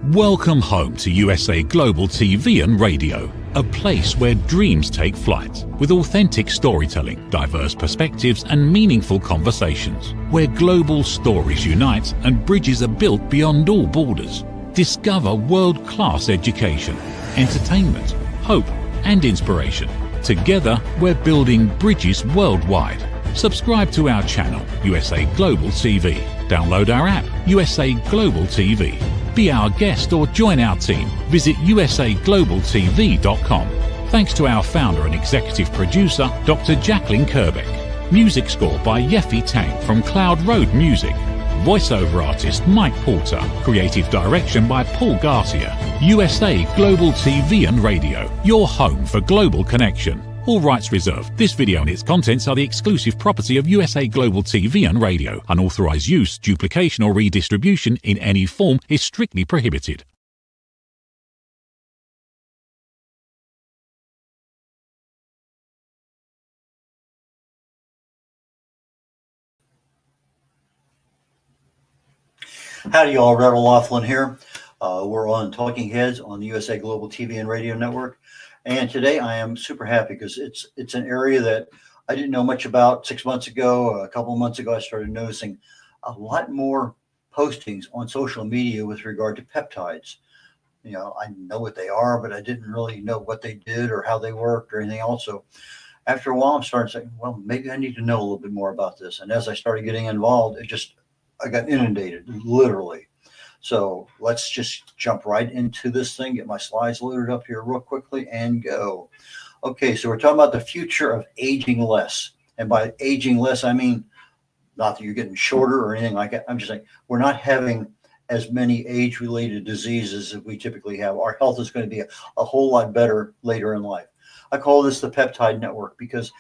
Welcome home to USA Global TV and Radio, a place where dreams take flight, with authentic storytelling, diverse perspectives and meaningful conversations, where global stories unite and bridges are built beyond all borders. Discover world-class education, entertainment, hope and inspiration. Together, we're building bridges worldwide. Subscribe to our channel, USA Global TV. Download our app, USA Global TV. Be our guest or join our team. Visit usaglobaltv.com. Thanks to our founder and executive producer, Dr. Jacqueline Kerbeck. Music score by Yeffy Tang from Cloud Road Music. Voiceover artist Mike Porter. Creative direction by Paul Garcia. USA Global TV and Radio, your home for global connection. All rights reserved. This video and its contents are the exclusive property of USA Global TV and Radio. Unauthorized use, duplication or redistribution in any form is strictly prohibited. Howdy y'all, red.olaughlin here. We're on Talking Heads on the USA Global TV and Radio Network. And today I am super happy because it's an area that I didn't know much about 6 months ago. A couple of months ago, I started noticing a lot more postings on social media with regard to peptides. You know, I know what they are, but I didn't really know what they did or how they worked or anything else. So after a while, I'm starting saying, well, maybe I need to know a little bit more about this. And as I started getting involved, I got inundated, literally. So let's just jump right into this thing, get my slides loaded up here real quickly and go. Okay, so we're talking about the future of aging less. And by aging less, I mean, not that you're getting shorter or anything like that. I'm just saying we're not having as many age-related diseases as we typically have. Our health is going to be a whole lot better later in life. I call this the peptide network because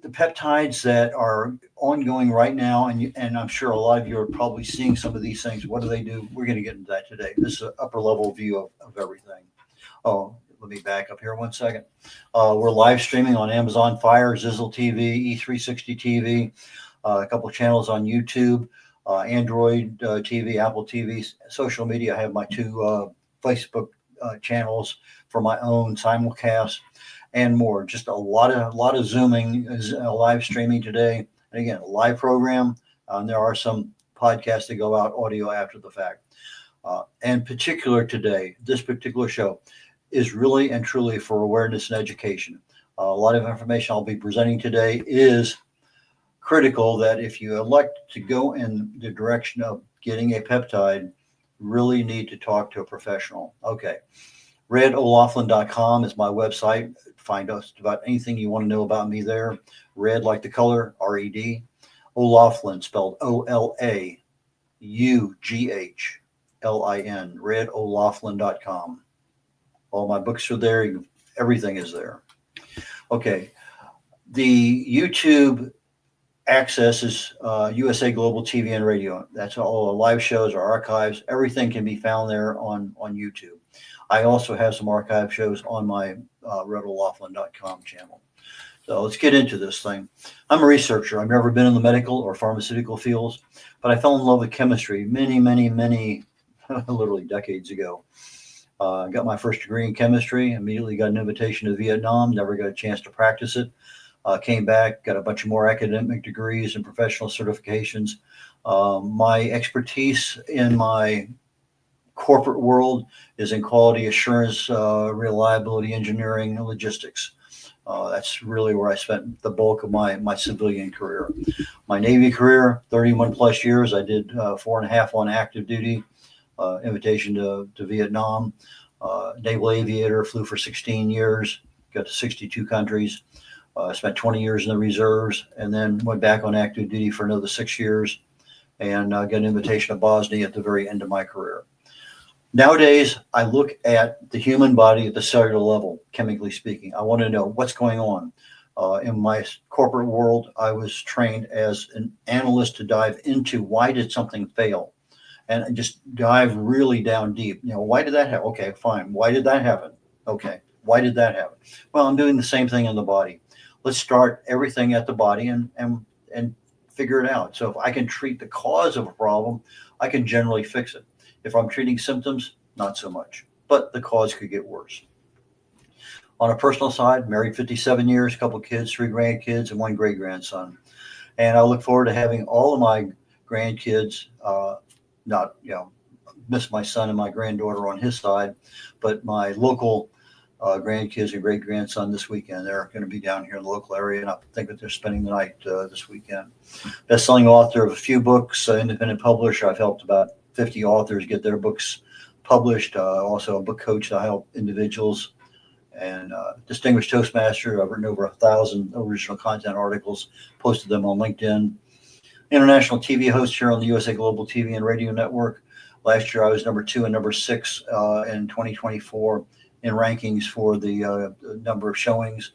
the peptides that are ongoing right now, and I'm sure a lot of you are probably seeing some of these things. What do they do? We're going to get into that today. This is an upper level view of everything. Oh, let me back up here one second. We're live streaming on Amazon Fire, Zizzle TV, E360 TV, a couple of channels on YouTube, Android TV, Apple TV, social media. I have my two Facebook channels for my own simulcast and more. Just a lot of Zooming, live streaming today. And again, a live program. There are some podcasts that go out audio after the fact. And particular today, this particular show is really and truly for awareness and education. A lot of information I'll be presenting today is critical that if you elect to go in the direction of getting a peptide, really need to talk to a professional. Okay. red.olaughlin.com is my website. Find out about anything you want to know about me there. Red like the color, R-E-D. O'Laughlin, spelled O-L-A-U-G-H-L-I-N, red.olaughlin.com. All my books are there. Everything is there. Okay. The YouTube access is USA Global TV and Radio. That's all the live shows, our archives. Everything can be found there on YouTube. I also have some archive shows on my red.olaughlin.com channel. So let's get into this thing. I'm a researcher. I've never been in the medical or pharmaceutical fields, but I fell in love with chemistry many, literally decades ago. I got my first degree in chemistry, immediately got an invitation to Vietnam, never got a chance to practice it. Came back, got a bunch of more academic degrees and professional certifications. My expertise in my corporate world is in quality assurance, reliability engineering, and logistics. That's really where I spent the bulk of my civilian career. My Navy career, 31 plus years. I did 4.5 on active duty, invitation to Vietnam, naval aviator, flew for 16 years, got to 62 countries. Spent 20 years in the reserves and then went back on active duty for another 6 years and got an invitation to Bosnia at the very end of my career. Nowadays, I look at the human body at the cellular level, chemically speaking. I want to know what's going on. In my corporate world, I was trained as an analyst to dive into why did something fail and just dive really down deep. You know, why did that happen? Okay, fine. Why did that happen? Okay, why did that happen? Well, I'm doing the same thing in the body. Let's start everything at the body and figure it out. So if I can treat the cause of a problem, I can generally fix it. If I'm treating symptoms, not so much, but the cause could get worse. On a personal side, married 57 years, a couple of kids, 3 grandkids, and 1 great grandson. And I look forward to having all of my grandkids, not, miss my son and my granddaughter on his side, but my local grandkids and great grandson this weekend. They're going to be down here in the local area, and I think that they're spending the night this weekend. Best-selling author of a few books, independent publisher. I've helped about 50 authors get their books published. Also a book coach to help individuals, and distinguished Toastmaster. I've written over 1,000 original content articles, posted them on LinkedIn. International TV host here on the USA Global TV and Radio Network. Last year I was number 2 and number 6 in 2024 in rankings for the number of showings.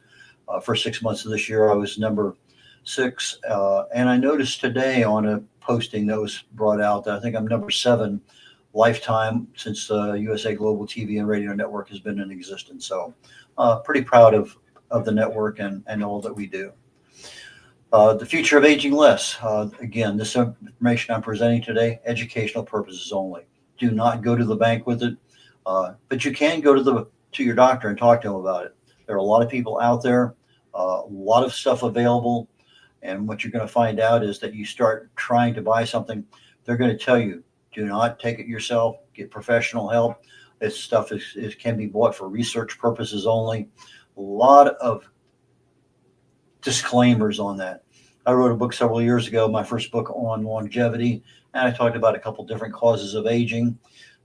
For 6 months of this year I was number 6. And I noticed today on a posting that was brought out that I think I'm number 7 lifetime since USA Global TV and Radio Network has been in existence. So pretty proud of the network and all that we do. The future of aging less. Again, this information I'm presenting today, educational purposes only. Do not go to the bank with it, but you can go to your doctor and talk to him about it. There are a lot of people out there, a lot of stuff available, and what you're going to find out is that you start trying to buy something, they're going to tell you, do not take it yourself, get professional help. This stuff can be bought for research purposes only. A lot of disclaimers on that. I wrote a book several years ago, my first book on longevity, and I talked about a couple different causes of aging,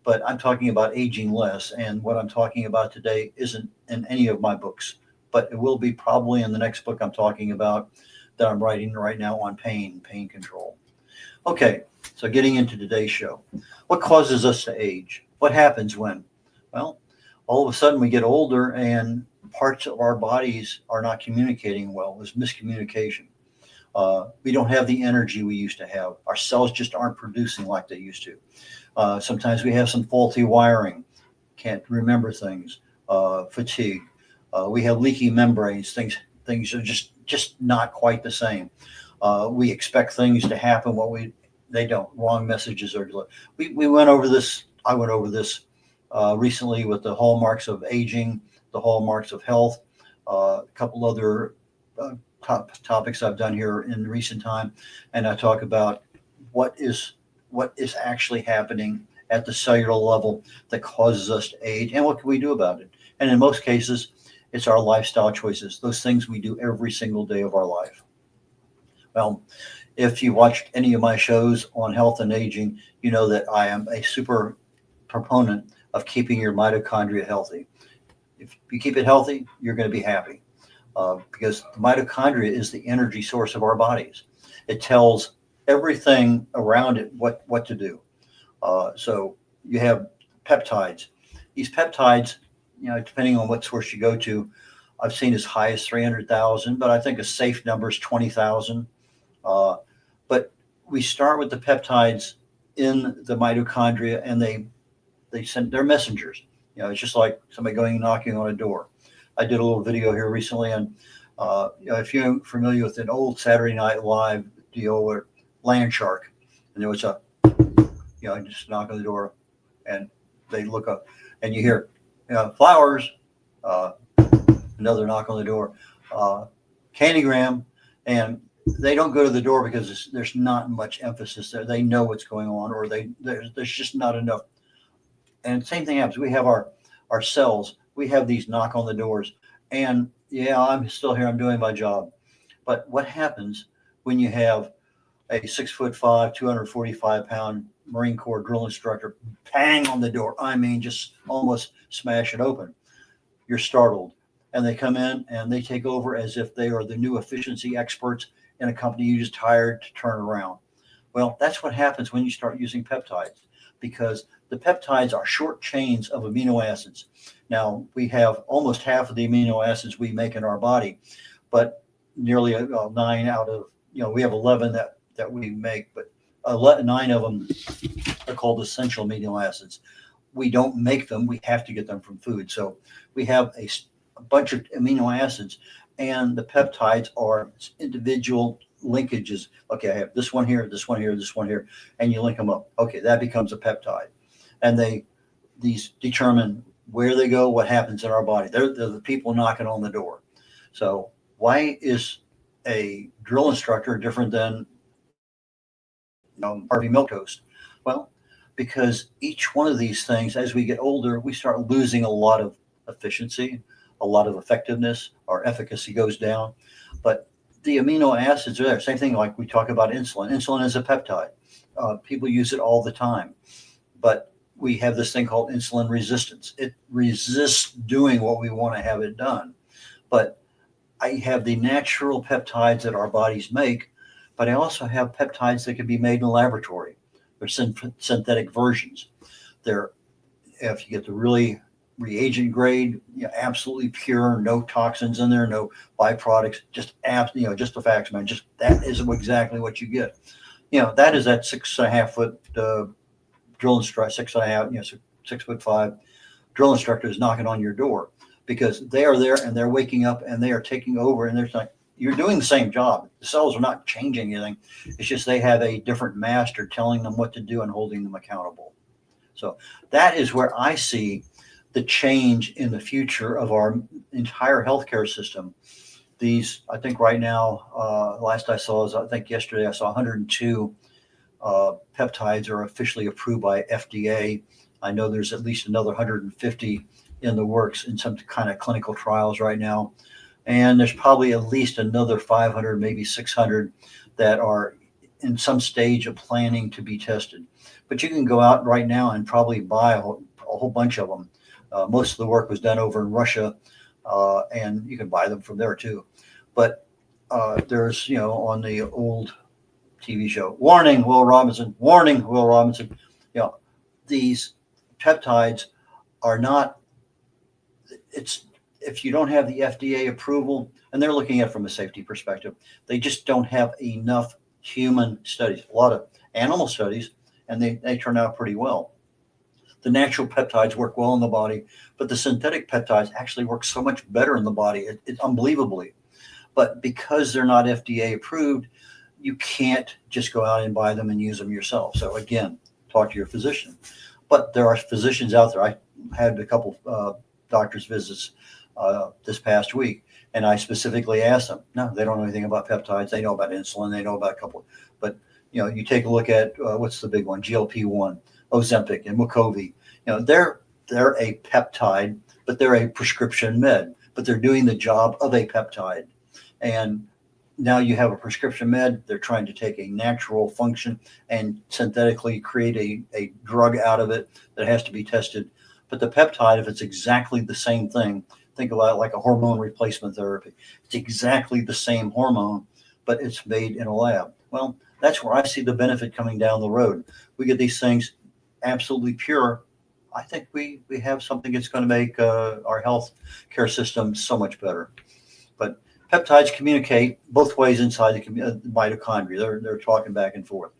but I'm talking about aging less. And what I'm talking about today isn't in any of my books, but it will be probably in the next book I'm talking about that I'm writing right now on pain control. Okay, so getting into today's show. What causes us to age? What happens when? Well, all of a sudden we get older and parts of our bodies are not communicating well. There's miscommunication. We don't have the energy we used to have. Our cells just aren't producing like they used to. Sometimes we have some faulty wiring, can't remember things, fatigue. We have leaky membranes. Things are just not quite the same. We expect things to happen they don't. Wrong messages are delivered. We went over this. I went over this recently with the hallmarks of aging, the hallmarks of health, a couple other topics I've done here in recent time, and I talk about what is actually happening at the cellular level that causes us to age, and what can we do about it. And in most cases, it's our lifestyle choices, those things we do every single day of our life. Well, if you watched any of my shows on health and aging, you know that I am a super proponent of keeping your mitochondria healthy. If you keep it healthy, you're going to be happy. Because the mitochondria is the energy source of our bodies. It tells everything around it what to do. So you have peptides. These peptides, depending on what source you go to, I've seen as high as 300,000, but I think a safe number is 20,000. But we start with the peptides in the mitochondria, and they send their messengers. It's just like somebody going knocking on a door. I did a little video here recently, and if you're familiar with an old Saturday Night Live deal where Land Shark, and there was just knock on the door, and they look up, and you hear, flowers, another knock on the door, Candygram, and they don't go to the door because there's not much emphasis there. They know what's going on, or there's just not enough. And same thing happens. We have our cells. We have these knock on the doors, and I'm still here. I'm doing my job. But what happens when you have a 6'5", 245-pound Marine Corps drill instructor bang on the door? I mean, just almost smash it open. You're startled, and they come in and they take over as if they are the new efficiency experts in a company you just hired to turn around. Well, that's what happens when you start using peptides, because the peptides are short chains of amino acids. Now, we have almost half of the amino acids we make in our body, but nearly 9 out of, we have 11 that we make, but 9 of them are called essential amino acids. We don't make them. We have to get them from food. So we have a bunch of amino acids, and the peptides are individual linkages. Okay, I have this one here, this one here, this one here, and you link them up. Okay, that becomes a peptide. and these determine where they go, what happens in our body. They're the people knocking on the door. So why is a drill instructor different than Harvey Milktoast? Well, because each one of these things, as we get older, we start losing a lot of efficiency, a lot of effectiveness. Our efficacy goes down. But the amino acids are there. Same thing like we talk about insulin. Insulin is a peptide. People use it all the time. But we have this thing called insulin resistance. It resists doing what we want to have it done. But I have the natural peptides that our bodies make, but I also have peptides that can be made in a laboratory. They're synthetic versions. They're, if you get the really reagent grade, absolutely pure, no toxins in there, no byproducts, just just the facts, man. Just that is exactly what you get. That is that 6.5 foot drill instructor, 6.5, 6'5" drill instructor is knocking on your door, because they are there and they're waking up and they are taking over, and they're like, you're doing the same job. The cells are not changing anything. It's just they have a different master telling them what to do and holding them accountable. So that is where I see the change in the future of our entire healthcare system. These, I think right now, last I saw is, I think yesterday I saw 102 peptides are officially approved by FDA. I know there's at least another 150 in the works in some kind of clinical trials right now. And there's probably at least another 500, maybe 600 that are in some stage of planning to be tested. But you can go out right now and probably buy a whole bunch of them. Most of the work was done over in Russia, and you can buy them from there too. But there's, on the old TV show, warning, Will Robinson, warning, Will Robinson. These peptides are not, if you don't have the FDA approval, and they're looking at it from a safety perspective, they just don't have enough human studies, a lot of animal studies, and they turn out pretty well. The natural peptides work well in the body, but the synthetic peptides actually work so much better in the body. It's unbelievably. But because they're not FDA approved, you can't just go out and buy them and use them yourself. So again, talk to your physician. But there are physicians out there. I had a couple doctor's visits this past week, and I specifically asked them. No, they don't know anything about peptides. They know about insulin. They know about a couple. But you take a look at what's the big one? GLP-1, Ozempic, and Wegovy. They're a peptide, but they're a prescription med. But they're doing the job of a peptide. And now you have a prescription med. They're trying to take a natural function and synthetically create a drug out of it that has to be tested. But the peptide, if it's exactly the same thing, think about it like a hormone replacement therapy. It's exactly the same hormone, but it's made in a lab. Well, that's where I see the benefit coming down the road. We get these things absolutely pure. I think we have something that's going to make our health care system so much better. But peptides communicate both ways inside the mitochondria. They're talking back and forth.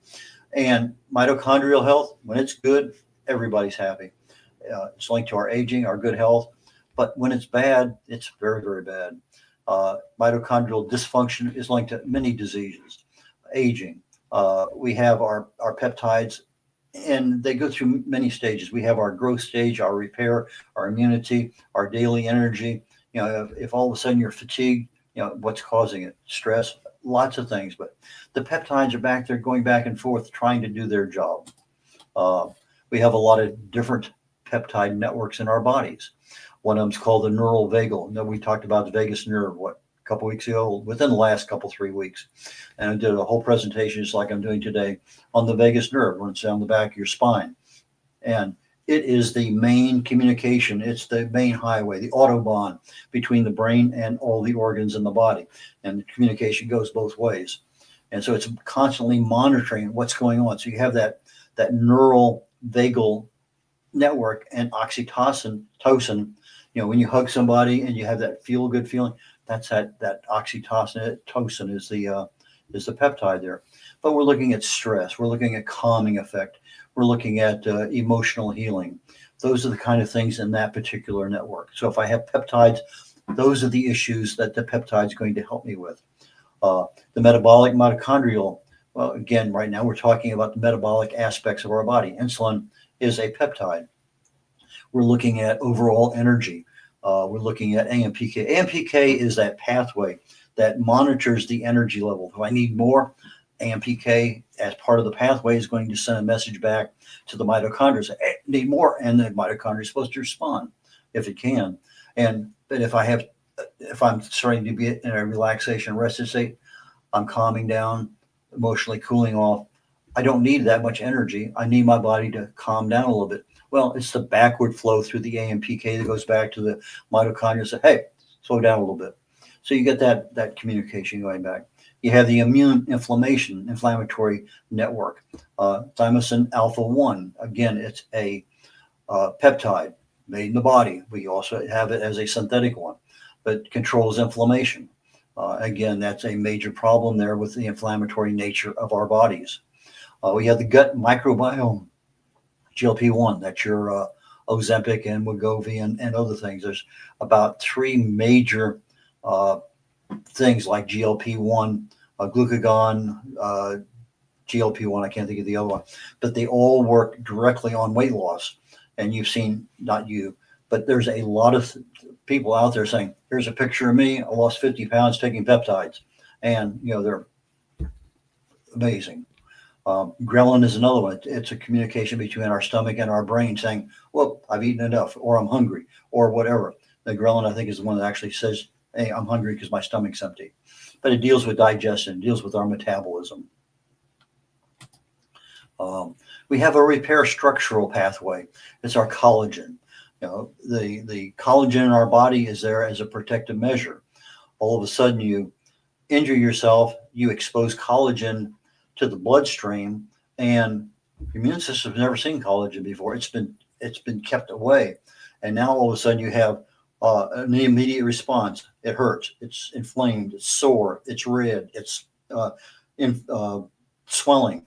And mitochondrial health, when it's good, everybody's happy. It's linked to our aging, our good health. But when it's bad, it's very, very bad. Mitochondrial dysfunction is linked to many diseases. Aging. We have our peptides, and they go through many stages. We have our growth stage, our repair, our immunity, our daily energy. If all of a sudden you're fatigued, what's causing it? Stress, lots of things. But the peptides are back there going back and forth trying to do their job. We have a lot of different peptide networks in our bodies. One of them's called the neural vagal. We talked about the vagus nerve, a couple weeks ago, within the last 3 weeks. And I did a whole presentation, just like I'm doing today, on the vagus nerve, runs down the back of your spine. And it is the main communication. It's the main highway, the Autobahn between the brain and all the organs in the body. And the communication goes both ways. And so it's constantly monitoring what's going on. So you have that neural vagal network, and oxytocin, when you hug somebody and you have that feel good feeling, that's that oxytocin is the peptide there. But we're looking at stress. We're looking at calming effect. We're looking at emotional healing. Those are the kind of things in that particular network. So if I have peptides, those are the issues that the peptide is going to help me with. The metabolic mitochondrial Well, again, right now we're talking about the metabolic aspects of our body. Insulin is a peptide. We're looking at overall energy. We're looking at AMPK. AMPK is that pathway that monitors the energy level. If I need more, AMPK as part of the pathway is going to send a message back to the mitochondria, say, hey, need more, and the mitochondria is supposed to respond if it can. But if I'm starting to be in a relaxation rested state, I'm calming down, emotionally cooling off. I don't need that much energy. I need my body to calm down a little bit. Well, it's the backward flow through the AMPK that goes back to the mitochondria and say, hey, slow down a little bit. So you get that communication going back. You have the inflammatory network. Thymosin alpha 1, again, it's a peptide made in the body. We also have it as a synthetic one, but controls inflammation. Again, that's a major problem there with the inflammatory nature of our bodies. We have the gut microbiome, GLP-1, that's your Ozempic and Wegovy and other things. There's about 3 major things like GLP-1, glucagon, GLP-1, I can't think of the other one, but they all work directly on weight loss. And you've seen, not you, but there's a lot of people out there saying, here's a picture of me, I lost 50 pounds taking peptides. And, they're amazing. Ghrelin is another one. It's a communication between our stomach and our brain saying, well, I've eaten enough, or I'm hungry, or whatever. The ghrelin, I think, is the one that actually says, hey, I'm hungry because my stomach's empty. But it deals with digestion, deals with our metabolism. We have a repair structural pathway. It's our collagen. The collagen in our body is there as a protective measure. All of a sudden you injure yourself, you expose collagen to the bloodstream, and the immune system's never seen collagen before. It's been kept away. And now all of a sudden you have an immediate response. It hurts, it's inflamed, it's sore, it's red, it's swelling.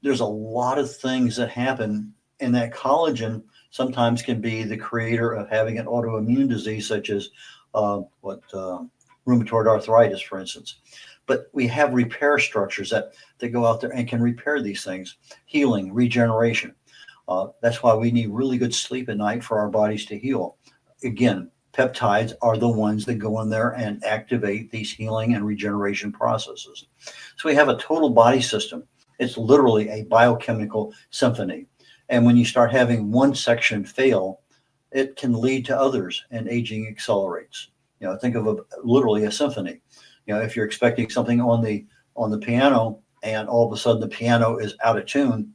There's a lot of things that happen, and that collagen sometimes can be the creator of having an autoimmune disease, such as rheumatoid arthritis, for instance. But we have repair structures that go out there and can repair these things. Healing, regeneration. That's why we need really good sleep at night for our bodies to heal. Again, peptides are the ones that go in there and activate these healing and regeneration processes. So we have a total body system. It's literally a biochemical symphony. And when you start having one section fail, it can lead to others, and aging accelerates. Think of literally a symphony. If you're expecting something on the piano and all of a sudden the piano is out of tune,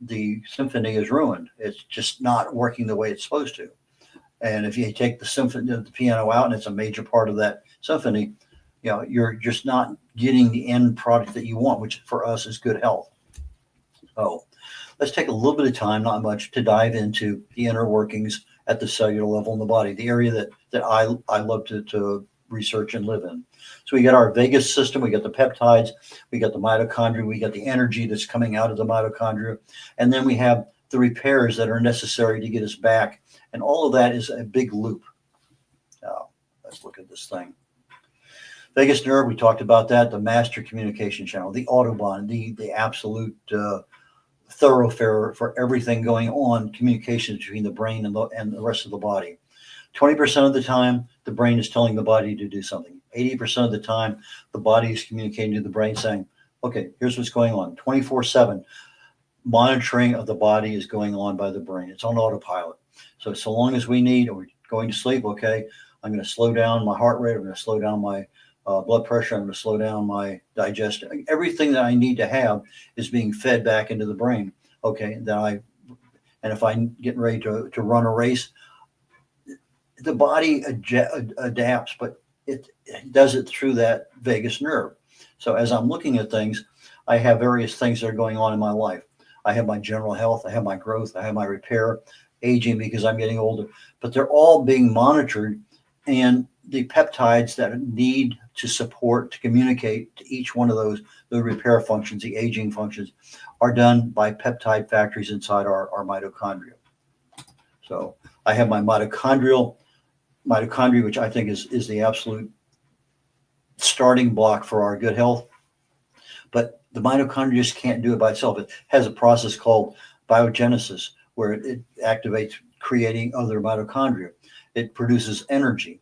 the symphony is ruined. It's just not working the way it's supposed to. And if you take the piano out and it's a major part of that symphony, you're just not getting the end product that you want, which for us is good health. So let's take a little bit of time, not much, to dive into the inner workings at the cellular level in the body, the area that I love to research and live in. So we got our vagus system, we got the peptides, we got the mitochondria, we got the energy that's coming out of the mitochondria, and then we have the repairs that are necessary to get us back. And all of that is a big loop. Now, let's look at this thing. Vagus nerve, we talked about that, the master communication channel, the Autobahn, the absolute thoroughfare for everything going on, communication between the brain and the rest of the body. 20% of the time, the brain is telling the body to do something. 80% of the time, the body is communicating to the brain saying, okay, here's what's going on. 24/7 monitoring of the body is going on by the brain. It's on autopilot. So long as we need, or we're going to sleep, okay, I'm going to slow down my heart rate. I'm going to slow down my blood pressure. I'm going to slow down my digestion. Everything that I need to have is being fed back into the brain. Okay, and if I'm getting ready to run a race, the body adapts, but it does it through that vagus nerve. So as I'm looking at things, I have various things that are going on in my life. I have my general health, I have my growth, I have my repair, aging because I'm getting older, but they're all being monitored, and the peptides that need to support, to communicate to each one of those, the repair functions, the aging functions, are done by peptide factories inside our mitochondria. So I have my mitochondria, which I think is the absolute starting block for our good health. But the mitochondria just can't do it by itself. It has a process called biogenesis where it activates creating other mitochondria. It produces energy.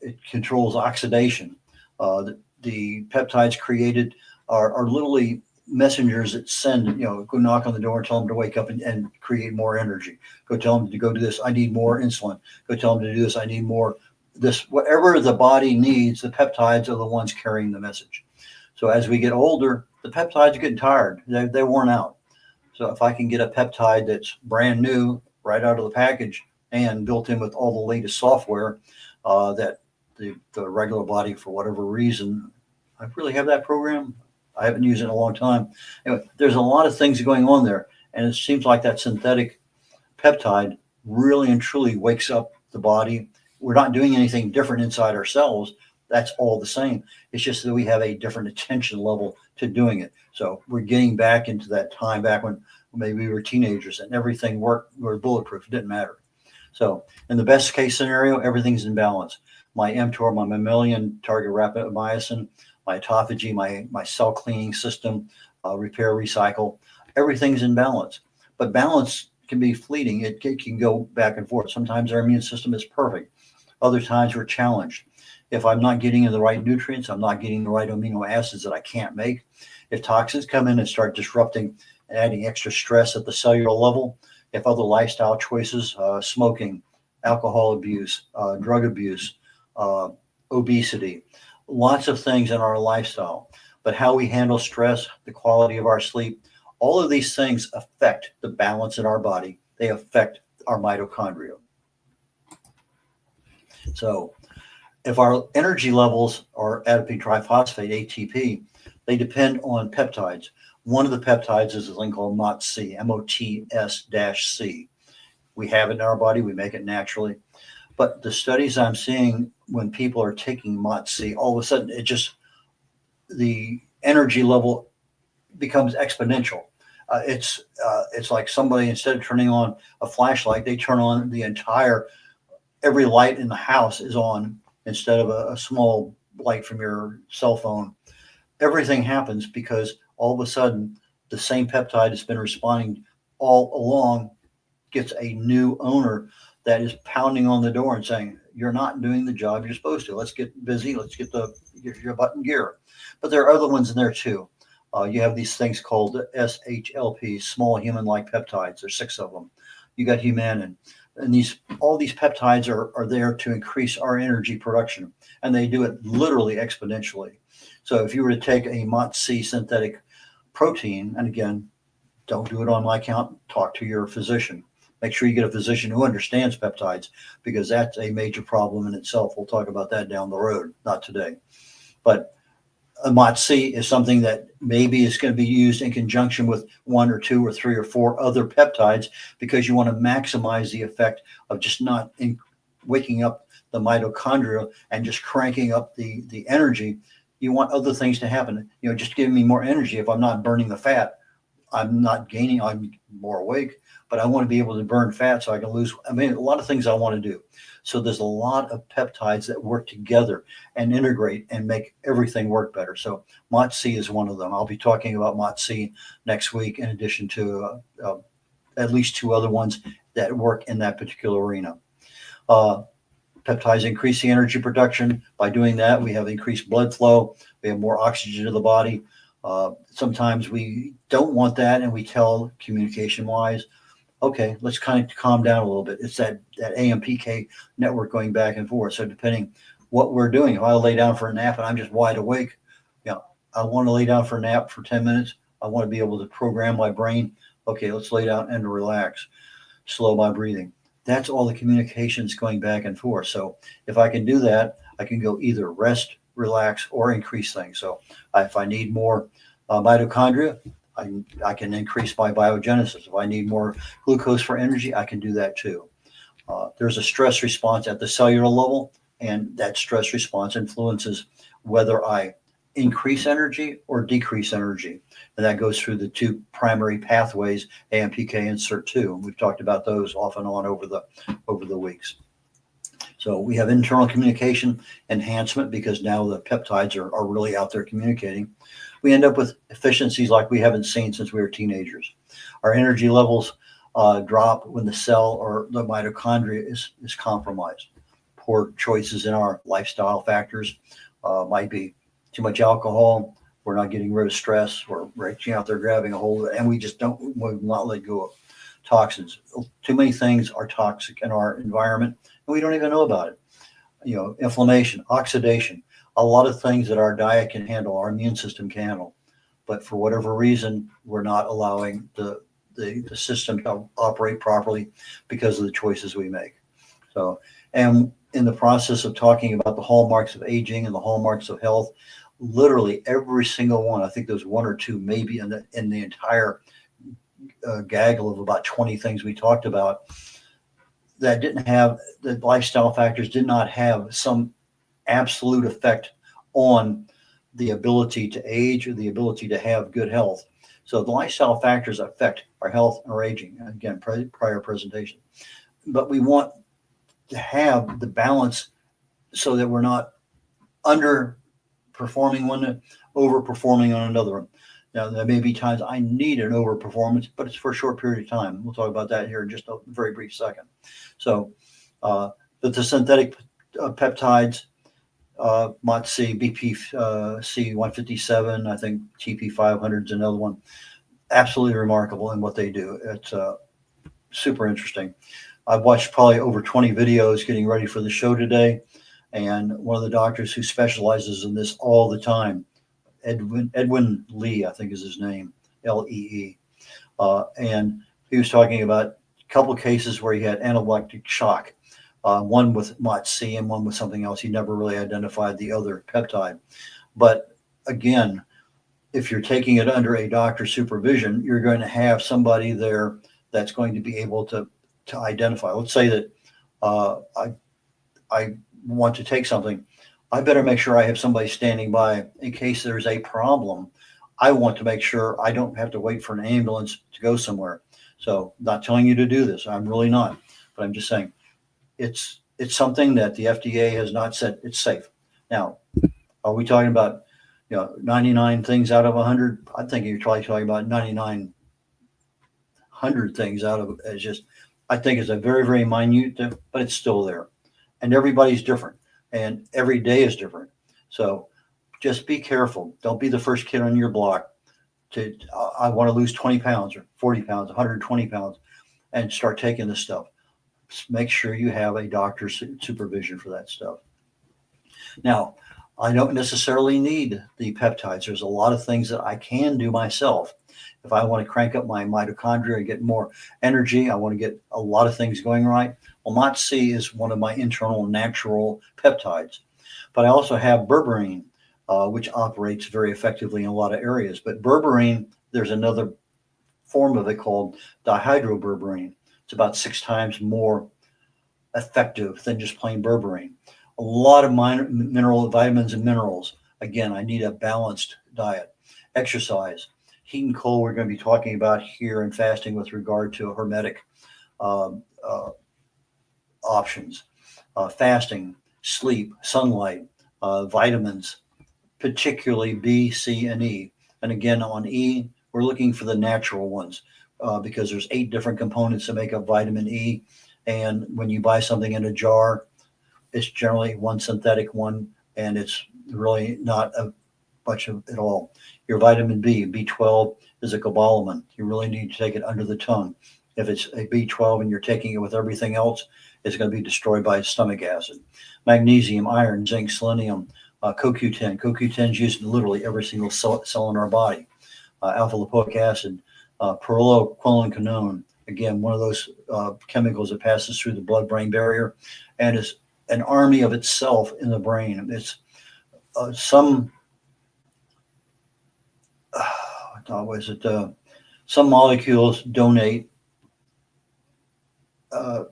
It controls oxidation. The peptides created are literally messengers that send, go knock on the door and tell them to wake up and create more energy. Go tell them to go do this. I need more insulin. Go tell them to do this. I need more this. Whatever the body needs, the peptides are the ones carrying the message. So as we get older, the peptides are getting tired. They're worn out. So if I can get a peptide that's brand new right out of the package and built in with all the latest software that the regular body, for whatever reason, I really have that program. I haven't used it in a long time. Anyway, there's a lot of things going on there. And it seems like that synthetic peptide really and truly wakes up the body. We're not doing anything different inside ourselves. That's all the same. It's just that we have a different attention level to doing it. So we're getting back into that time back when maybe we were teenagers and everything worked. We were bulletproof. It didn't matter. So in the best case scenario, everything's in balance. My mTOR, my mammalian target rapamycin, my autophagy, my cell cleaning system, repair, recycle, everything's in balance. But balance can be fleeting. It can go back and forth. Sometimes our immune system is perfect. Other times we're challenged. If I'm not getting in the right nutrients, I'm not getting the right amino acids that I can't make. If toxins come in and start disrupting and adding extra stress at the cellular level, if other lifestyle choices, smoking, alcohol abuse, drug abuse, obesity, lots of things in our lifestyle, but how we handle stress, the quality of our sleep, all of these things affect the balance in our body. They affect our mitochondria. So if our energy levels are adipose triphosphate, ATP, they depend on peptides. One of the peptides is a thing called MOTS-C, MOTS-C. We have it in our body. We make it naturally. But the studies I'm seeing when people are taking MOTS-C, all of a sudden, the energy level becomes exponential. It's like somebody, instead of turning on a flashlight, they turn on every light in the house is on instead of a small light from your cell phone. Everything happens because all of a sudden the same peptide has been responding all along, gets a new owner that is pounding on the door and saying, you're not doing the job you're supposed to. Let's get busy. Let's get your butt in gear. But there are other ones in there too. You have these things called SHLPs, small human-like peptides. There's 6 of them. You got humanin. And all these peptides are there to increase our energy production. And they do it literally exponentially. So if you were to take a MOTS-C synthetic protein, and again, don't do it on my account, talk to your physician. Make sure you get a physician who understands peptides, because that's a major problem in itself. We'll talk about that down the road, not today. But a MOTS-C is something that maybe is going to be used in conjunction with 1 or 2 or 3 or 4 other peptides, because you want to maximize the effect of just not waking up the mitochondria and just cranking up the energy. You want other things to happen. Just giving me more energy. If I'm not burning the fat, I'm not gaining, I'm more awake, but I want to be able to burn fat so I can lose. A lot of things I want to do. So there's a lot of peptides that work together and integrate and make everything work better. So MOTS-C is one of them. I'll be talking about MOTS-C next week, in addition to at least 2 other ones that work in that particular arena. Peptides increase the energy production. By doing that, we have increased blood flow. We have more oxygen to the body. Sometimes we don't want that, and we tell communication-wise, okay, let's kind of calm down a little bit. It's that AMPK network going back and forth. So depending what we're doing, if I lay down for a nap and I'm just wide awake, I want to lay down for a nap for 10 minutes. I want to be able to program my brain. Okay, let's lay down and relax, slow my breathing. That's all the communications going back and forth. So if I can do that, I can go either rest, relax, or increase things. So if I need more mitochondria, I can increase my biogenesis. If I need more glucose for energy, I can do that too. There's a stress response at the cellular level, and that stress response influences whether I increase energy or decrease energy. And that goes through the 2 primary pathways, AMPK and SIRT2. We've talked about those off and on over the weeks. So we have internal communication enhancement, because now the peptides are really out there communicating. we end up with efficiencies like we haven't seen since we were teenagers. Our energy levels drop when the cell or the mitochondria is compromised. Poor choices in our lifestyle factors might be too much alcohol. We're not getting rid of stress. We're reaching out there, grabbing a hold of it, and we will not let go of toxins. Too many things are toxic in our environment, and we don't even know about it. Inflammation, oxidation, a lot of things that our diet can handle, our immune system can handle. But for whatever reason, we're not allowing the system to operate properly because of the choices we make. So, and in the process of talking about the hallmarks of aging and the hallmarks of health, literally every single one, I think there's one or two maybe in the entire gaggle of about 20 things we talked about, that didn't have, the lifestyle factors did not have some absolute effect on the ability to age or the ability to have good health. So the lifestyle factors affect our health and our aging. Again, prior presentation. But we want to have the balance so that we're not underperforming one, overperforming on another one. Now, there may be times I need an overperformance, but it's for a short period of time. We'll talk about that here in just a very brief second. So, but the synthetic peptides, MOTS-c, BPC 157, I think TP 500 is another one. Absolutely remarkable in what they do. It's super interesting. I've watched probably over 20 videos getting ready for the show today. And one of the doctors who specializes in this all the time, Edwin Lee, I think is his name, Lee. And he was talking about a couple of cases where he had anaphylactic shock, one with MOTS-c and one with something else. He never really identified the other peptide. But again, if you're taking it under a doctor's supervision, you're going to have somebody there that's going to be able to identify. Let's say that I want to take something. I better make sure I have somebody standing by in case there's a problem. I want to make sure I don't have to wait for an ambulance to go somewhere. So not telling you to do this. I'm really not. But I'm just saying it's something that the FDA has not said it's safe. Now, are we talking about 99 things out of 100? I think you're probably talking about 9,900 things out of it's just, I think it's a very, very minute, but it's still there. And everybody's different. And every day is different. So just be careful. Don't be the first kid on your block to, I want to lose 20 pounds or 40 pounds, 120 pounds, and start taking this stuff. Just make sure you have a doctor's supervision for that stuff. Now, I don't necessarily need the peptides. There's a lot of things that I can do myself. If I want to crank up my mitochondria and get more energy, I want to get a lot of things going right. Well, MOTS-c is one of my internal natural peptides. But I also have berberine, which operates very effectively in a lot of areas. But berberine, there's another form of it called dihydroberberine. It's about 6 times more effective than just plain berberine. A lot of vitamins and minerals. Again, I need a balanced diet. Exercise. Heat and cold, we're going to be talking about here in fasting with regard to hermetic options. Fasting, sleep, sunlight, vitamins, particularly B, C, and E. And again, on E, we're looking for the natural ones because there's 8 different components that make up vitamin E. And when you buy something in a jar, it's generally one synthetic one, and it's really not a much of it all. Your vitamin B, B12 is a cobalamin. You really need to take it under the tongue. If it's a B12 and you're taking it with everything else, it's going to be destroyed by stomach acid. Magnesium, iron, zinc, selenium, CoQ10. CoQ10 is used in literally every single cell in our body. Alpha lipoic acid, pyrroloquinoline, again, one of those chemicals that passes through the blood-brain barrier and is an army of itself in the brain. It's some molecules donate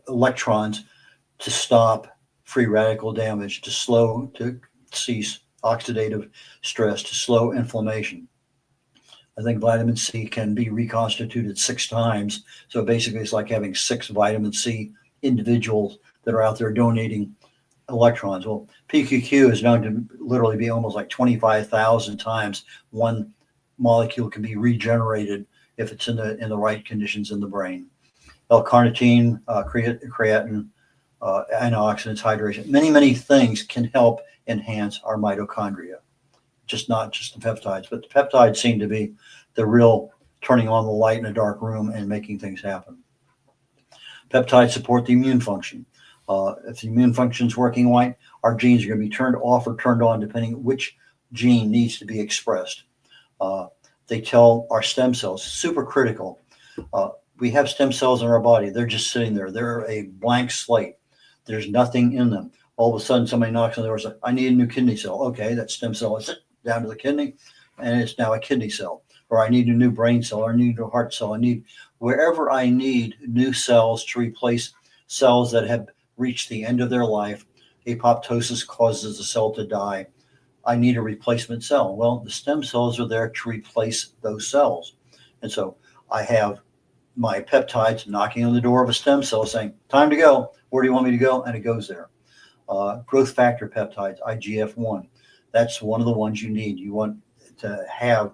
electrons to stop free radical damage, to cease oxidative stress, to slow inflammation. I think vitamin C can be reconstituted 6 times. So basically it's like having 6 vitamin C individuals that are out there donating electrons. Well, PQQ is known to literally be almost like 25,000 times 1 molecule can be regenerated if it's in the right conditions in the brain. L-carnitine, creatine, antioxidants, hydration, many things can help enhance our mitochondria. Not just the peptides, but the peptides seem to be the real turning on the light in a dark room and making things happen. Peptides support the immune function. If the immune function is working right, our genes are going to be turned off or turned on depending which gene needs to be expressed. They tell our stem cells, super critical. We have stem cells in our body. They're just sitting there. They're a blank slate. There's nothing in them. All of a sudden, somebody knocks on the door and says, I need a new kidney cell. Okay, that stem cell is down to the kidney, and it's now a kidney cell. Or I need a new brain cell, or I need a heart cell. Wherever I need new cells to replace cells that have reached the end of their life. Apoptosis causes the cell to die. I need a replacement cell. Well, the stem cells are there to replace those cells. And so I have my peptides knocking on the door of a stem cell saying, time to go. Where do you want me to go? And it goes there. Growth factor peptides, IGF-1. That's one of the ones you need. You want to have,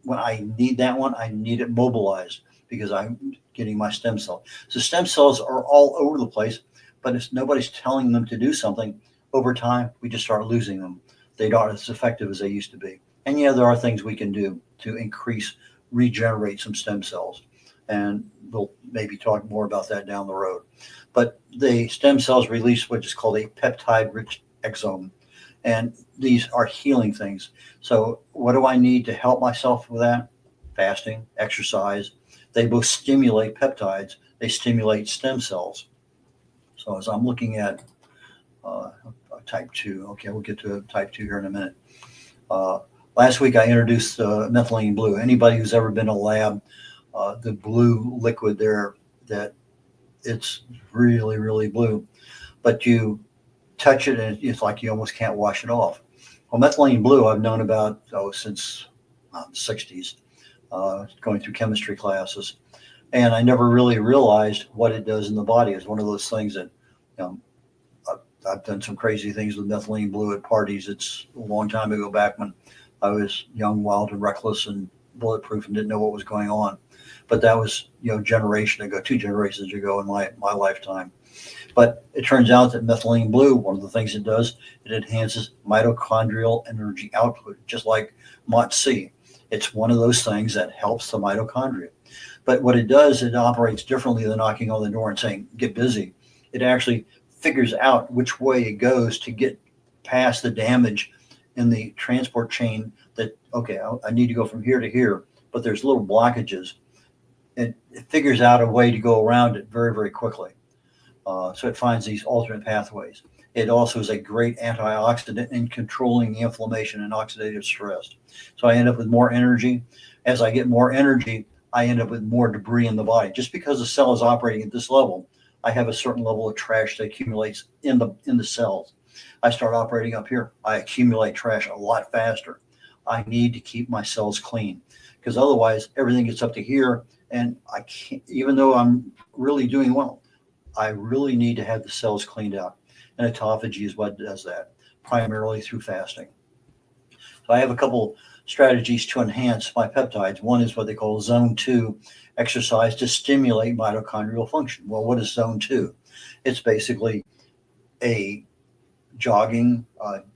when I need that one, I need it mobilized because I'm getting my stem cell. So stem cells are all over the place, but if nobody's telling them to do something, over time, we just start losing them. They aren't as effective as they used to be. And yeah, there are things we can do to regenerate some stem cells. And we'll maybe talk more about that down the road. But the stem cells release what is called a peptide-rich exome. And these are healing things. So what do I need to help myself with that? Fasting, exercise. They both stimulate peptides. They stimulate stem cells. So as I'm looking at type 2, okay, we'll get to type 2 here in a minute. Last week I introduced methylene blue. Anybody who's ever been in a lab, the blue liquid there, that it's really, really blue. But you touch it and it's like you almost can't wash it off. Well, methylene blue I've known about since the 60s, going through chemistry classes. And I never really realized what it does in the body. It's one of those things that, I've done some crazy things with methylene blue at parties. It's a long time ago, back when I was young, wild, and reckless and bulletproof and didn't know what was going on. But that was, 2 generations ago in my lifetime. But it turns out that methylene blue, one of the things it does, it enhances mitochondrial energy output, just like MOTS-C. It's one of those things that helps the mitochondria. But what it does, it operates differently than knocking on the door and saying, get busy. It actually figures out which way it goes to get past the damage in the transport chain that, okay, I need to go from here to here, but there's little blockages. It figures out a way to go around it very, very quickly. So it finds these alternate pathways. It also is a great antioxidant in controlling the inflammation and oxidative stress. So I end up with more energy. As I get more energy, I end up with more debris in the body. Just because the cell is operating at this level, I have a certain level of trash that accumulates in the cells. I start operating up here. I accumulate trash a lot faster. I need to keep my cells clean because otherwise everything gets up to here and I can't, even though I'm really doing well, I really need to have the cells cleaned out. And autophagy is what does that, primarily through fasting. So I have a couple strategies to enhance my peptides. One is what they call zone 2 exercise to stimulate mitochondrial function. Well, what is zone 2? It's basically a jogging,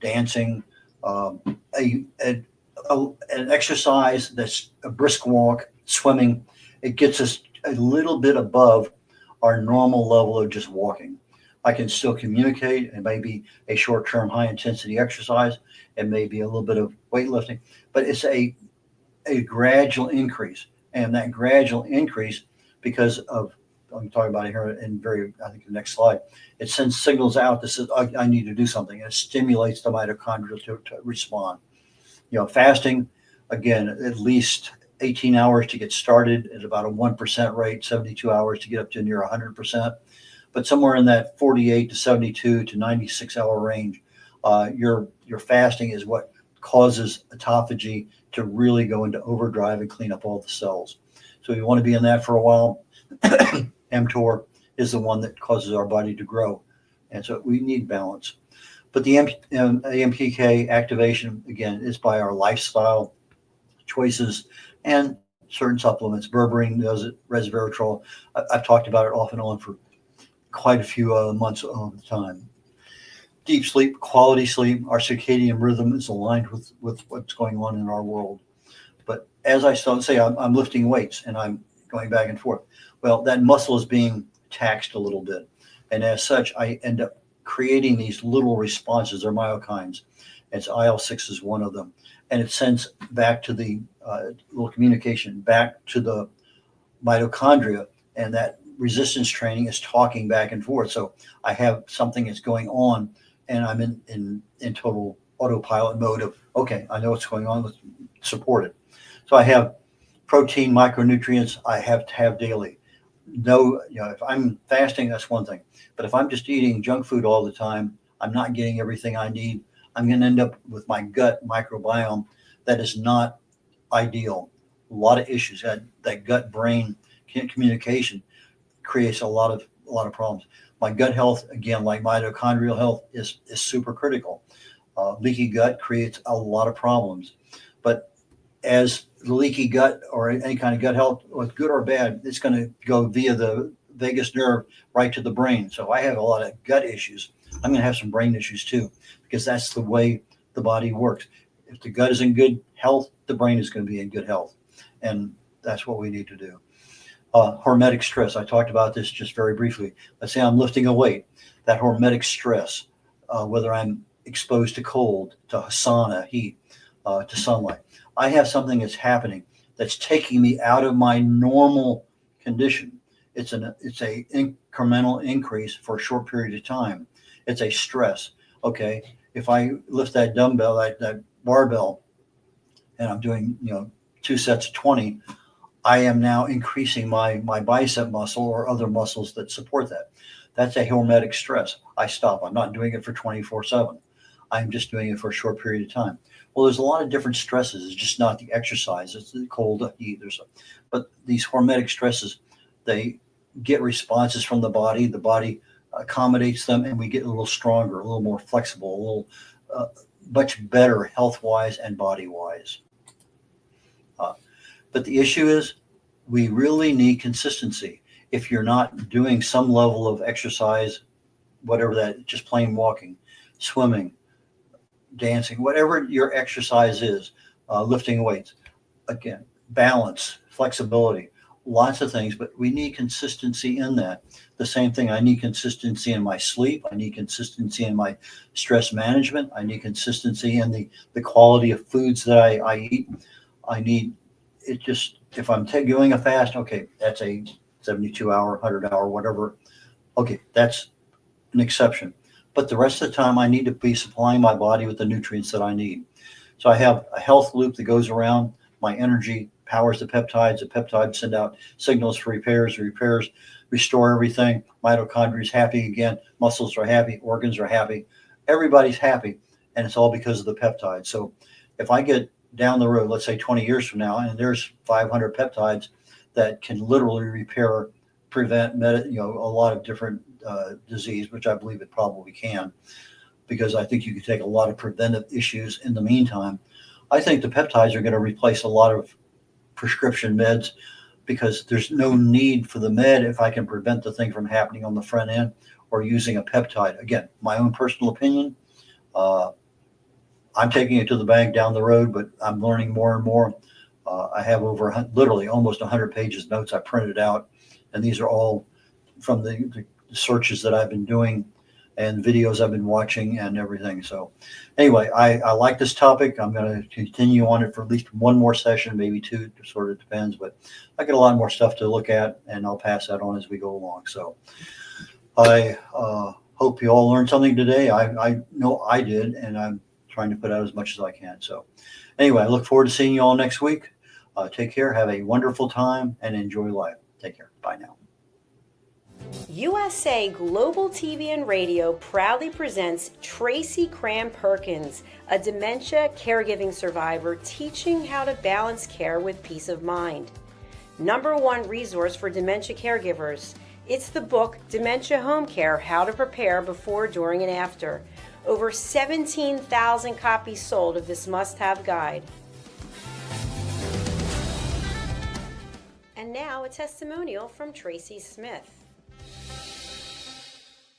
dancing, an exercise that's a brisk walk, swimming. It gets us a little bit above our normal level of just walking. I can still communicate. It may be a short-term high-intensity exercise. It may be a little bit of weightlifting, but it's a gradual increase. And that gradual increase, because of, I'm talking about it here in I think the next slide, it sends signals out that says, I need to do something. And it stimulates the mitochondria to respond. Fasting, again, at least 18 hours to get started at about a 1% rate, 72 hours to get up to near 100%. But somewhere in that 48 to 72 to 96 hour range, your fasting is what causes autophagy to really go into overdrive and clean up all the cells. So you want to be in that for a while. mTOR is the one that causes our body to grow. And so we need balance. But the AMPK activation, again, is by our lifestyle choices, and certain supplements. Berberine does it, resveratrol. I've talked about it off and on for quite a few months of the time. Deep sleep, quality sleep, our circadian rhythm is aligned with what's going on in our world. But as I say, I'm lifting weights and I'm going back and forth. Well, that muscle is being taxed a little bit. And as such, I end up creating these little responses. They're myokines. It's IL-6 is one of them. And it sends back to the little communication, back to the mitochondria. And that resistance training is talking back and forth. So I have something that's going on, and I'm in total autopilot mode of, okay, I know what's going on, let's support it. So I have protein, micronutrients I have to have daily. No, if I'm fasting, that's one thing. But if I'm just eating junk food all the time, I'm not getting everything I need. I'm going to end up with my gut microbiome that is not ideal. A lot of issues. That gut-brain communication creates a lot of problems. My gut health, again, like mitochondrial health, is super critical. Leaky gut creates a lot of problems. But as the leaky gut or any kind of gut health, whether good or bad, it's going to go via the vagus nerve right to the brain. So if I have a lot of gut issues, I'm going to have some brain issues too, because that's the way the body works. If the gut is in good health, the brain is going to be in good health. And that's what we need to do. Hormetic stress. I talked about this just very briefly. Let's say I'm lifting a weight. That hormetic stress, whether I'm exposed to cold, to sauna, heat, to sunlight, I have something that's happening that's taking me out of my normal condition. It's a incremental increase for a short period of time. It's a stress. Okay, if I lift that dumbbell, that barbell, and I'm doing 2 sets of 20, I am now increasing my bicep muscle or other muscles that support that. That's a hormetic stress. I stop. I'm not doing it for 24/7. I'm just doing it for a short period of time. Well, there's a lot of different stresses. It's just not the exercise. It's the cold, the heat. But these hormetic stresses, they get responses from the body. The body accommodates them, and we get a little stronger, a little more flexible, a little much better health-wise and body-wise. But the issue is we really need consistency. If you're not doing some level of exercise, whatever that, just plain walking, swimming, dancing, whatever your exercise is, lifting weights, again, balance, flexibility, lots of things, but we need consistency in that. The same thing, I need consistency in my sleep. I need consistency in my stress management. I need consistency in the quality of foods that I eat. I need it just, if I'm doing a fast, okay, that's a 72-hour, 100-hour, whatever. Okay, that's an exception. But the rest of the time, I need to be supplying my body with the nutrients that I need. So I have a health loop that goes around. My energy powers the peptides. The peptides send out signals for repairs. The repairs restore everything. Mitochondria is happy again. Muscles are happy. Organs are happy. Everybody's happy. And it's all because of the peptides. So if I get down the road, let's say 20 years from now, and there's 500 peptides that can literally repair, prevent, a lot of different disease, which I believe it probably can, because I think you can take a lot of preventive issues in the meantime. I think the peptides are going to replace a lot of prescription meds, because there's no need for the med if I can prevent the thing from happening on the front end or using a peptide. Again, my own personal opinion. I'm taking it to the bank down the road, but I'm learning more and more. I have literally almost 100 pages of notes I printed out, and these are all from the searches that I've been doing and videos I've been watching and everything. So anyway, I like this topic. I'm going to continue on it for at least one more session, maybe two, it sort of depends, but I got a lot more stuff to look at, and I'll pass that on as we go along. So I hope you all learned something today. I know I did, and I'm trying to put out as much as I can. So anyway, I look forward to seeing you all next week. Take care. Have a wonderful time and enjoy life. Take care. Bye now. USA Global TV and Radio proudly presents Tracy Cram Perkins, a dementia caregiving survivor teaching how to balance care with peace of mind. #1 resource for dementia caregivers. It's the book Dementia Home Care: How to Prepare Before, During, and After. Over 17,000 copies sold of this must-have guide. And now a testimonial from Tracy Smith.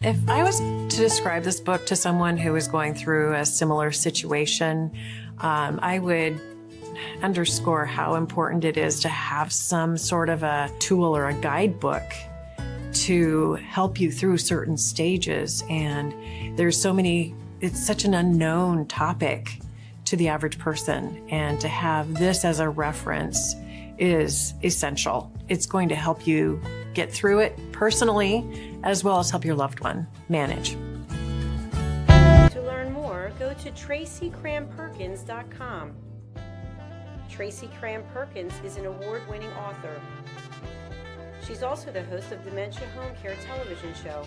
If I was to describe this book to someone who is going through a similar situation, I would underscore how important it is to have some sort of a tool or a guidebook to help you through certain stages. And there's so many, it's such an unknown topic to the average person. And to have this as a reference is essential. It's going to help you get through it personally, as well as help your loved one manage. To learn more, go to TracyCramPerkins.com. Tracy Cram Perkins is an award-winning author. She's also the host of Dementia Home Care television show.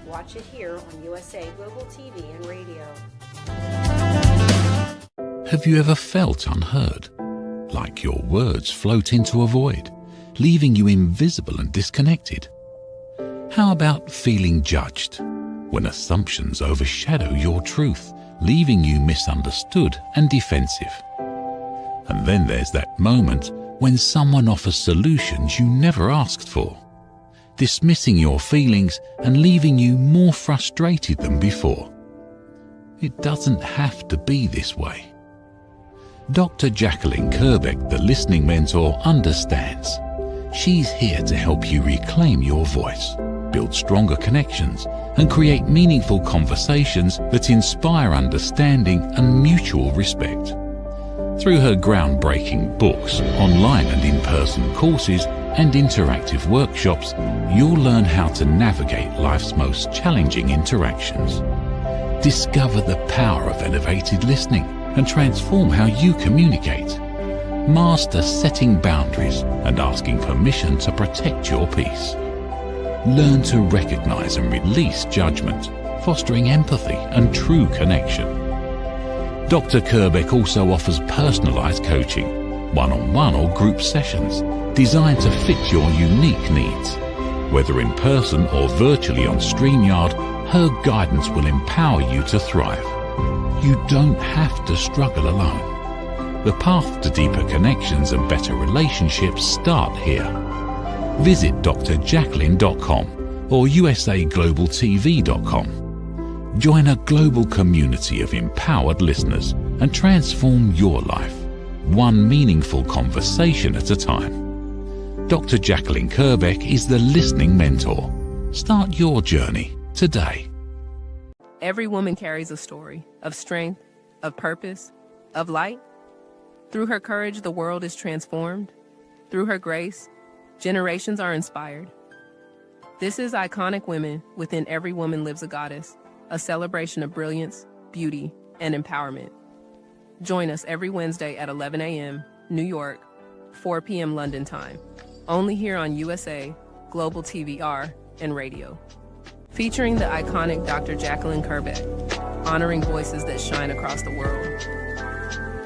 Watch it here on USA Global TV and Radio. Have you ever felt unheard? Like your words float into a void, leaving you invisible and disconnected? How about feeling judged, when assumptions overshadow your truth, leaving you misunderstood and defensive? And then there's that moment when someone offers solutions you never asked for, dismissing your feelings and leaving you more frustrated than before. It doesn't have to be this way. Dr. Jacqueline Kerbeck, the listening mentor, understands. She's here to help you reclaim your voice, build stronger connections, and create meaningful conversations that inspire understanding and mutual respect. Through her groundbreaking books, online and in-person courses, and interactive workshops, you'll learn how to navigate life's most challenging interactions. Discover the power of elevated listening and transform how you communicate. Master setting boundaries and asking permission to protect your peace. Learn to recognize and release judgment, fostering empathy and true connection. Dr. Kerbeck also offers personalized coaching, one-on-one or group sessions, designed to fit your unique needs. Whether in person or virtually on StreamYard, her guidance will empower you to thrive. You don't have to struggle alone. The path to deeper connections and better relationships start here. Visit drjacqueline.com or usaglobaltv.com. Join a global community of empowered listeners and transform your life, one meaningful conversation at a time. Dr. Jacqueline Kerbeck is the listening mentor. Start your journey today. Every woman carries a story of strength, of purpose, of light. Through her courage, the world is transformed. Through her grace, generations are inspired. This is Iconic Women. Within Every Woman Lives a Goddess, a celebration of brilliance, beauty, and empowerment. Join us every Wednesday at 11 a.m. New York, 4 p.m. London time, only here on USA, Global TVR, and Radio. Featuring the iconic Dr. Jacqueline Kerbeck, honoring voices that shine across the world.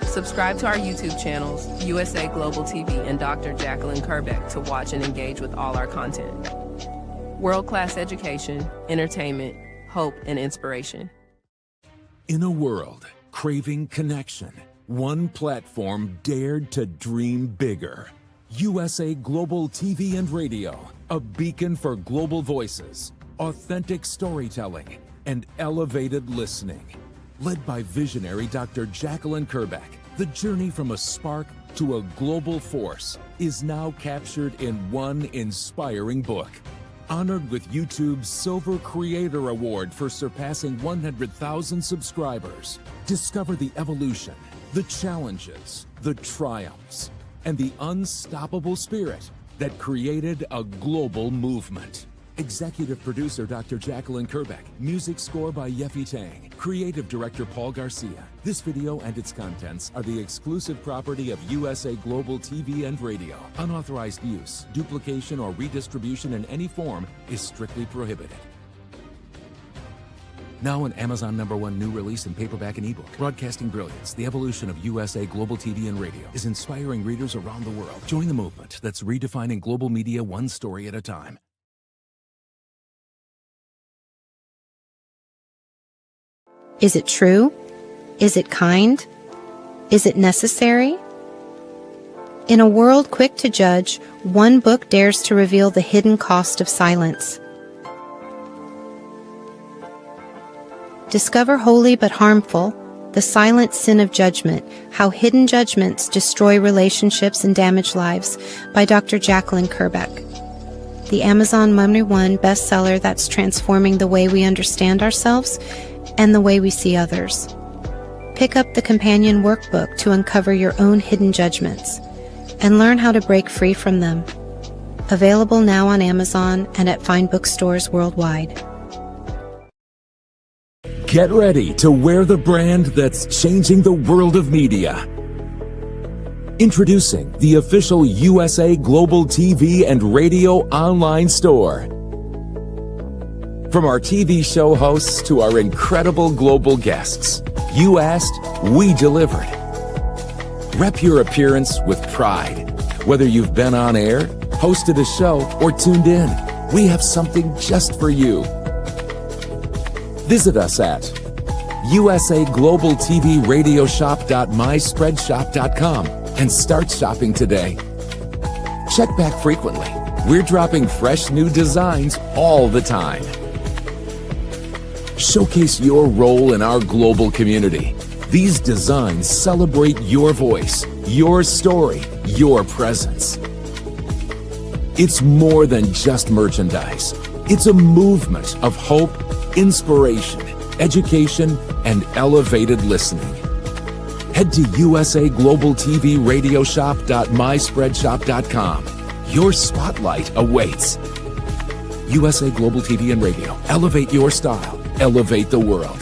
Subscribe to our YouTube channels, USA Global TV and Dr. Jacqueline Kerbeck, to watch and engage with all our content. World-class education, entertainment, hope, and inspiration. In a world craving connection, one platform dared to dream bigger. USA Global TV and Radio, a beacon for global voices, authentic storytelling, and elevated listening. Led by visionary Dr. Jacqueline Kerbeck, the journey from a spark to a global force is now captured in one inspiring book. Honored with YouTube's Silver Creator Award for surpassing 100,000 subscribers. Discover the evolution, the challenges, the triumphs, and the unstoppable spirit that created a global movement. Executive producer Dr. Jacqueline Kerbeck. Music score by Yeffy Tang. Creative director Paul Garcia. This video and its contents are the exclusive property of USA Global TV and Radio. Unauthorized use, duplication, or redistribution in any form is strictly prohibited. Now an Amazon #1 new release in paperback and ebook. Broadcasting Brilliance, the evolution of USA Global TV and Radio, is inspiring readers around the world. Join the movement that's redefining global media one story at a time. Is it true? Is it kind? Is it necessary? In a world quick to judge, one book dares to reveal the hidden cost of silence. Discover Holy but Harmful, The Silent Sin of Judgment, How Hidden Judgments Destroy Relationships and Damage Lives by Dr. Jacqueline Kerbeck. The Amazon #1 bestseller that's transforming the way we understand ourselves and the way we see others. Pick up the companion workbook to uncover your own hidden judgments and learn how to break free from them. Available now on Amazon and at fine bookstores worldwide. Get ready to wear the brand that's changing the world of media. Introducing the official USA Global TV and Radio online store. From our TV show hosts to our incredible global guests, you asked, we delivered. Rep your appearance with pride. Whether you've been on air, hosted a show, or tuned in, we have something just for you. Visit us at usaglobaltvradioshoп.myspreadshop.com and start shopping today. Check back frequently. We're dropping fresh new designs all the time. Showcase your role in our global community. These designs celebrate your voice, your story, your presence. It's more than just merchandise. It's a movement of hope, inspiration, education, and elevated listening. Head to usaglobaltvradioshoп.myspreadshop.com. Your spotlight awaits. USA Global TV and Radio. Elevate your style. Elevate the world.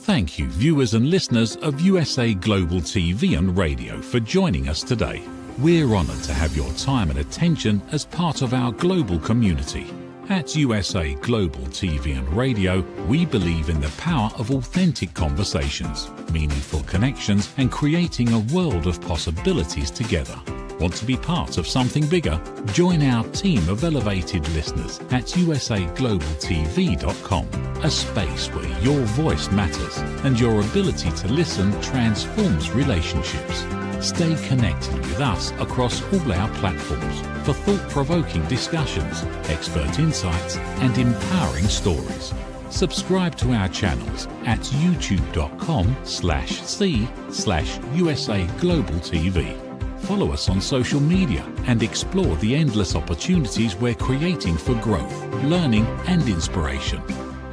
Thank you, viewers and listeners of USA Global TV and Radio, for joining us today. We're honoured to have your time and attention as part of our global community. At USA Global TV and Radio, we believe in the power of authentic conversations, meaningful connections, and creating a world of possibilities together. Want to be part of something bigger? Join our team of elevated listeners at usaglobaltv.com, a space where your voice matters and your ability to listen transforms relationships. Stay connected with us across all our platforms for thought-provoking discussions, expert insights, and empowering stories. Subscribe to our channels at youtube.com/c/usaglobaltv. Follow us on social media and explore the endless opportunities we're creating for growth, learning, and inspiration.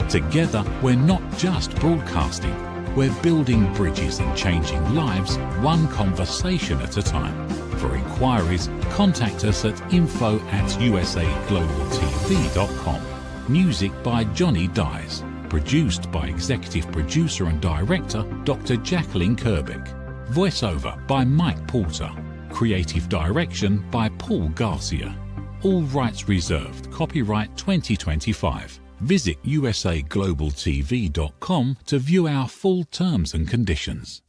Together, we're not just broadcasting. We're building bridges and changing lives one conversation at a time. For inquiries, contact us at info@usaglobaltv.com. Music by Johnny Dies. Produced by Executive Producer and Director Dr. Jacqueline Kerbeck. Voiceover by Mike Porter. Creative Direction by Paul Garcia. All rights reserved. Copyright 2025. Visit usaglobaltv.com to view our full terms and conditions.